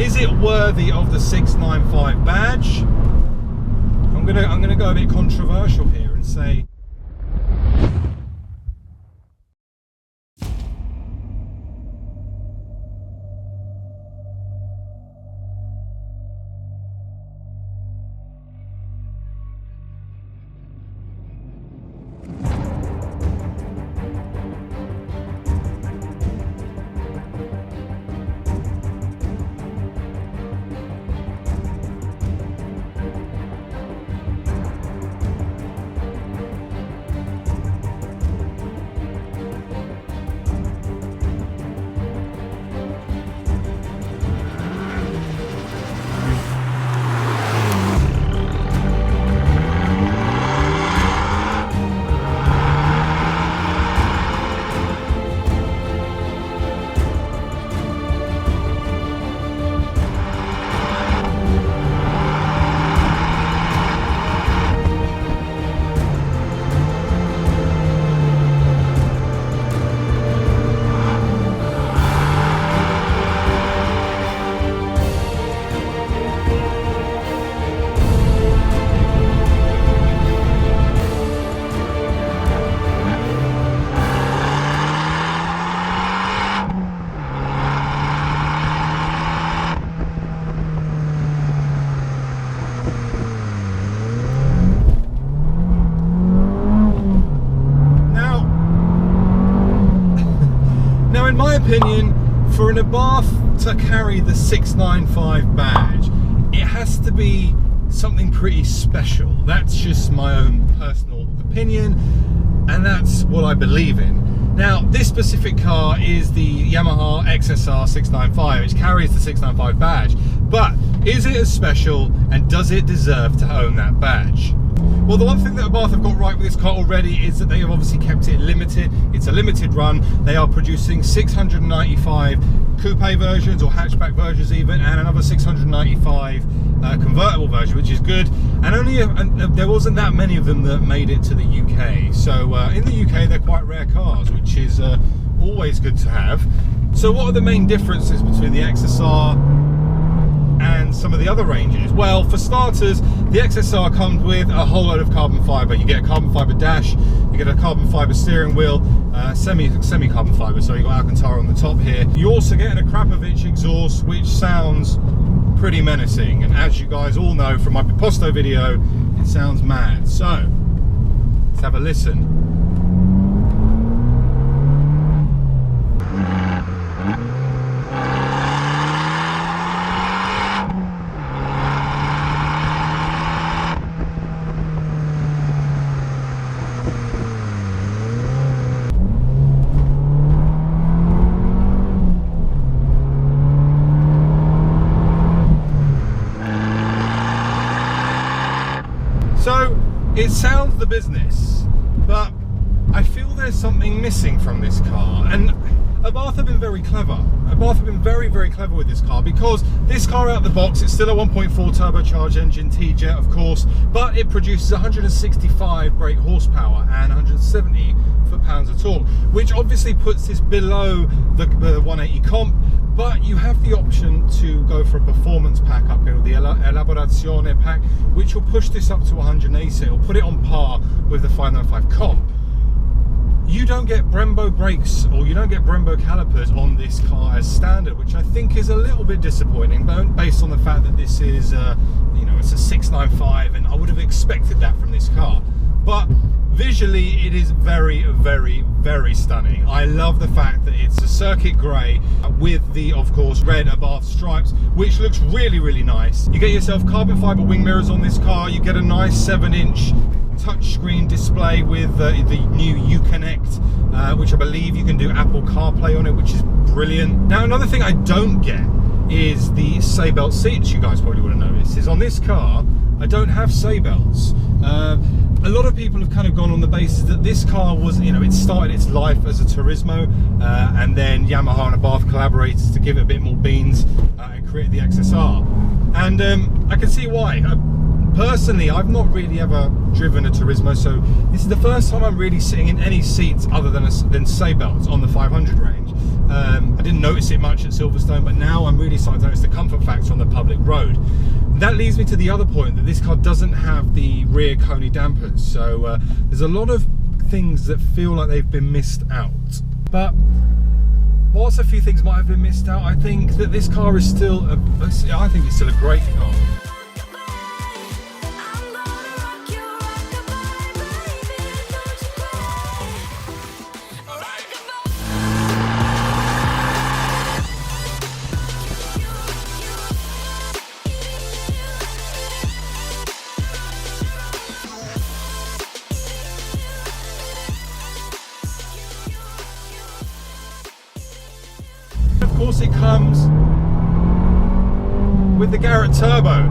Is it worthy of the 695 badge? I'm gonna go a bit controversial here and say in my opinion, for an Abarth to carry the 695 badge, it has to be something pretty special. That's just my own personal opinion, and that's what I believe in. Now, this specific car is the Yamaha XSR 695, which carries the 695 badge, but is it as special, and does it deserve to own that badge? Well, the one thing that Abarth have got right with this car already is that they have obviously kept it limited. It's a limited run. They are producing 695 coupe versions, or hatchback versions even, and another 695 convertible version, which is good. And there wasn't that many of them that made it to the UK. So in the UK, they're quite rare cars, which is always good to have. So what are the main differences between the XSR and some of the other ranges? Well, for starters, the XSR comes with a whole load of carbon fibre. You get a carbon fibre dash, you get a carbon fibre steering wheel, semi carbon fibre, so you've got Alcantara on the top here. You also get an akrapovic exhaust, which sounds pretty menacing, and as you guys all know from my Piposto video, it sounds mad. So let's have a listen. So it sounds the business, but I feel there's something missing from this car, and Abarth have been very clever. Abarth have been very, very clever with this car, because this car out the box, it's still a 1.4 turbocharged engine, T-Jet of course, but it produces 165 brake horsepower and 170 foot-pounds of torque, which obviously puts this below the 180 comp. But you have the option to go for a performance pack up here, the Elaborazione pack, which will push this up to 180. It'll put it on par with the 595 comp. You don't get Brembo brakes, or you don't get Brembo calipers on this car as standard, which I think is a little bit disappointing, based on the fact that this is, you know, it's a 695, and I would have expected that from this car. But visually, it is very, very, very stunning. I love the fact that it's a circuit grey with the, of course, red Abarth stripes, which looks really, really nice. You get yourself carbon fibre wing mirrors on this car. You get a nice 7-inch touchscreen display with the new Uconnect, which I believe you can do Apple CarPlay on it, which is brilliant. Now, another thing I don't get is the seatbelt seats. You guys probably would have noticed is on this car I don't have seatbelts. A lot of people have kind of gone on the basis that this car was, you know, it started its life as a Turismo, and then Yamaha and Abarth collaborated to give it a bit more beans and create the XSR. And I can see why. Personally, I've not really ever driven a Turismo, so this is the first time I'm really sitting in any seats other than seatbelts on the 500 range. I didn't notice it much at Silverstone, but now I'm really starting to notice the comfort factor on the public road. That leads me to the other point, that this car doesn't have the rear Coney dampers. So there's a lot of things that feel like they've been missed out. But whilst a few things might have been missed out, I think that this car is still a great car. Of course, it comes with the Garrett Turbo,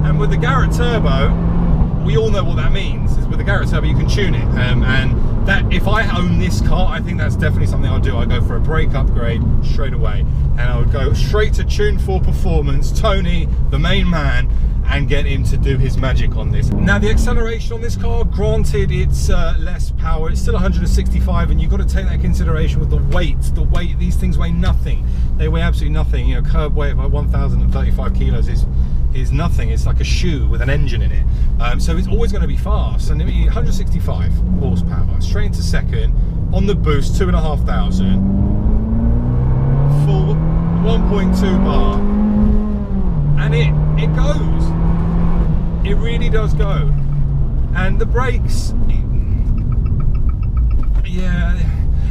and with the Garrett Turbo, we all know what that means. Is with the Garrett Turbo, you can tune it, and that if I own this car, I think that's definitely something I'll do. I go for a brake upgrade straight away, and I would go straight to Tune for Performance, Tony, the main man, and get him to do his magic on this. Now, the acceleration on this car, granted it's less power, it's still 165, and you've got to take that into consideration with the weight. These things weigh nothing. They weigh absolutely nothing. You know, curb weight of like 1,035 kilos is nothing. It's like a shoe with an engine in it. So it's always going to be fast. And 165 horsepower, straight into second, on the boost, 2,500, full 1.2 bar, and it goes. It really does go. And the brakes, yeah,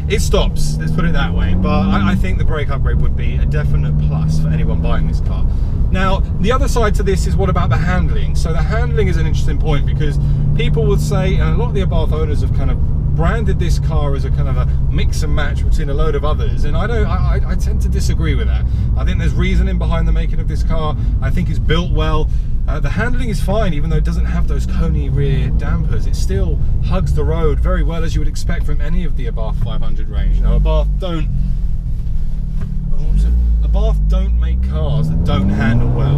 it stops, let's put it that way. But I think the brake upgrade would be a definite plus for anyone buying this car. Now, the other side to this is, what about the handling? So the handling is an interesting point, because people would say, and a lot of the Abarth owners have kind of branded this car as a kind of a mix and match between a load of others, and I tend to disagree with that. I think there's reasoning behind the making of this car. I think it's built well. The handling is fine, even though it doesn't have those Coney rear dampers. It still hugs the road very well, as you would expect from any of the Abarth 500 range. You know, Abarth don't make cars that don't handle well.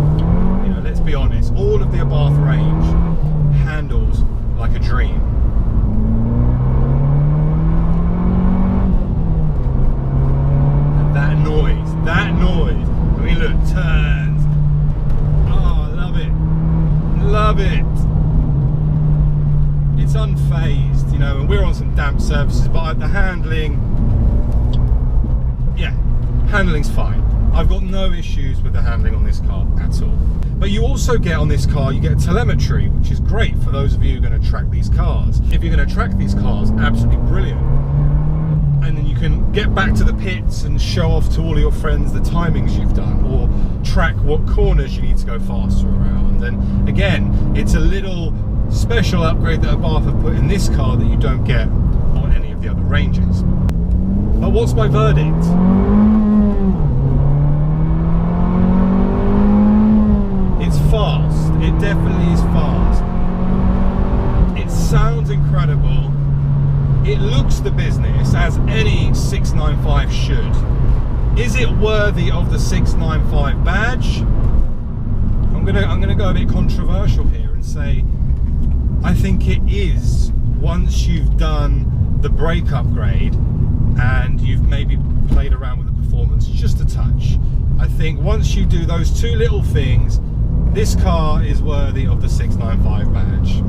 You know, let's be honest. All of the Abarth range handles like a dream. That noise. I mean, look, turns. Oh, I love it. Love it. It's unfazed, you know, and we're on some damp surfaces, but the handling, yeah, handling's fine. I've got no issues with the handling on this car at all. But you also get on this car, you get telemetry, which is great for those of you who are going to track these cars. If you're going to track these cars, absolutely brilliant. And then you can get back to the pits and show off to all of your friends the timings you've done, or track what corners you need to go faster around. And again, it's a little special upgrade that Abarth have put in this car that you don't get on any of the other ranges. But what's my verdict? It's fast. It definitely is fast. It sounds incredible. It looks the business, as any 695 should. Is it worthy of the 695 badge? I'm gonna go a bit controversial here and say I think it is, once you've done the brake upgrade and you've maybe played around with the performance just a touch. I think once you do those two little things, this car is worthy of the 695 badge.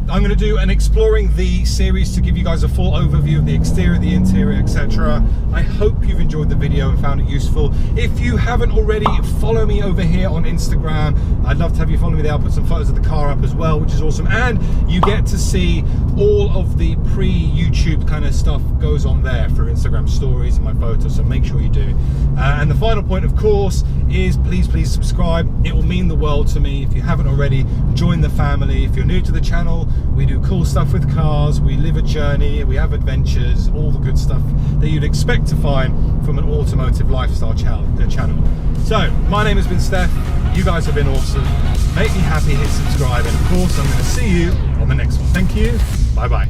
I'm going to do an Exploring the series to give you guys a full overview of the exterior, the interior, etc. I hope you've enjoyed the video and found it useful. If you haven't already, follow me over here on Instagram. I'd love to have you follow me there. I'll put some photos of the car up as well, which is awesome. And you get to see all of the pre-YouTube kind of stuff goes on there through Instagram stories and my photos, so make sure you do. And the final point, of course, is please subscribe. It will mean the world to me. If you haven't already, join the family. If you're new to the channel, we do cool stuff with cars, we live a journey, we have adventures, all the good stuff that you'd expect to find from an automotive lifestyle channel. So, my name has been Steph, you guys have been awesome, make me happy, hit subscribe, and of course I'm going to see you on the next one. Thank you, bye bye.